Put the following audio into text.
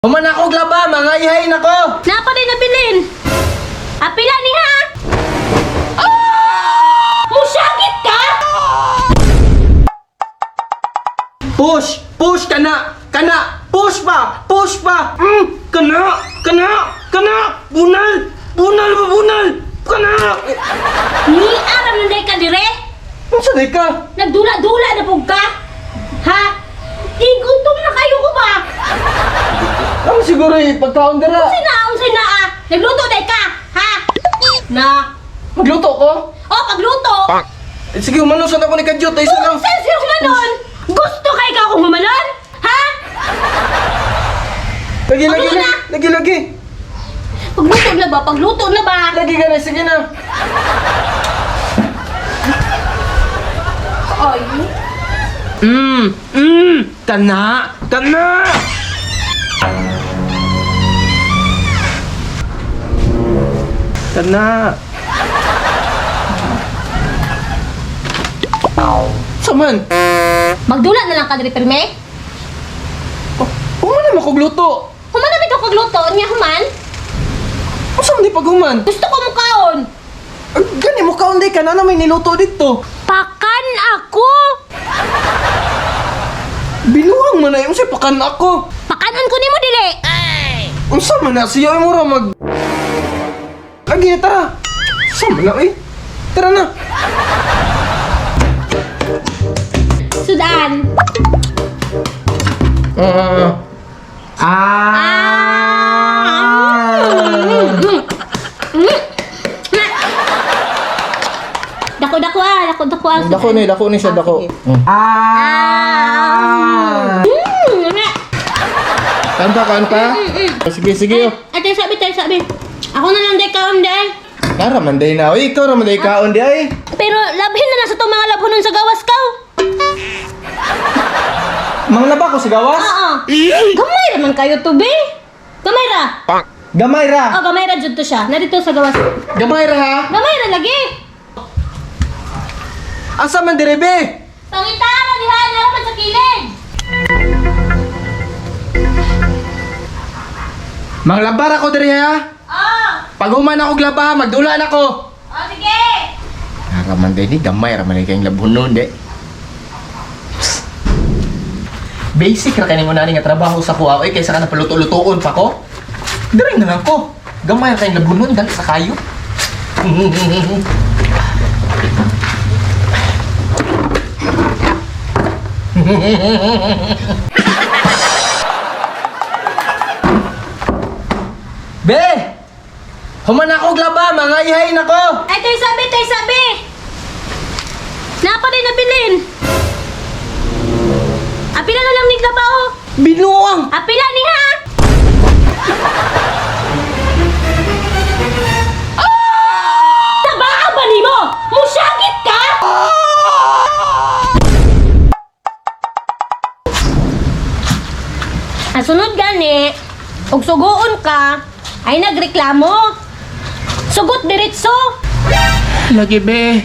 Human ako glaba, mga ihain ako! Napa rin nabilin? Apila ni ha? Musyakit ka? Push! Push! Kana! Kana! Push pa! Push pa! Kana! Kana! Kana! Bunal! Bunal ba bunal? Kana! Ni aram na day ka dire? Ano sa ka? Nagdula-dula na pug ka? Ha? Igutom na kayo ko ba? Ano siguro pagkaon dira? Unsay na ah? Nagluto day ka? Ha? Na? Magluto ko? Oh, pagluto! Sige, umanusan ako ni Kadyot. Ay, isa lang. Sensyo humanon! Gusto kay ka akong humanon? Ha? Lagi, lagi, Ano na? lagi, lagi. Pagluto na ba? Pagluto na ba? Lagi ka na, sige na. Ay. Kana! Kana! Kana! Saman! Magdula na lang ka dire perme? Human naman kog luto! Human na bitaw pagluto niya human? Ano saan di paghuman? Gusto ko mo kaon. Gani mo kaon di ka na may niluto dito. Pakan ako. Binuhang man na yung pakan ako. Pakanan ko nimo dili. Unsa man na siya mo ra mag... Lagi na tara! Saan man na eh? Tara na! Sudan. Dako-dako ah, dako-dako ah. Dako ni siya, dako. Sige. Kanta, kanta. Sige, sige. Ate sabi. Ako na lang day kaon day. Kara man day na. Uy, ikaw raman day kaon di ay. Pero labhin na lang sa itong mga labhonon sa gawas ka. Mga laba ko sa gawas? Oo. Gamay naman kayo to be. Gamay ra. Gamay ra. Oh, gamay ra jud to siya. Narito sa gawas. Gamay ra ha. Gamay ra lagi. Asa man dire be? Pangitara diha naman sa kilid. Mga labar ako dire ha. Oh, Pag human ako glaba, magdula na ko. oh sige. Kara man day ni gamay ra man kayong labunon de. Basic ra kani mo nani nga trabaho sa kuha oy kaysa ka na paluto-lutoon pa ko. Diri na lang ko. Gamay ra kayong labunon dali sa kayo. Be! Human ako glaba, mga ihain ako! Ay, tayo sabi. Napa rin nabilin. Apila na lang ni Glabao. Binuang! Apila ni ha. Tabaa ba ni mo? Musyakit ka? Ang sunod gani, og sugoon ka, ay nagreklamo. Sugot diretso. Lagi be.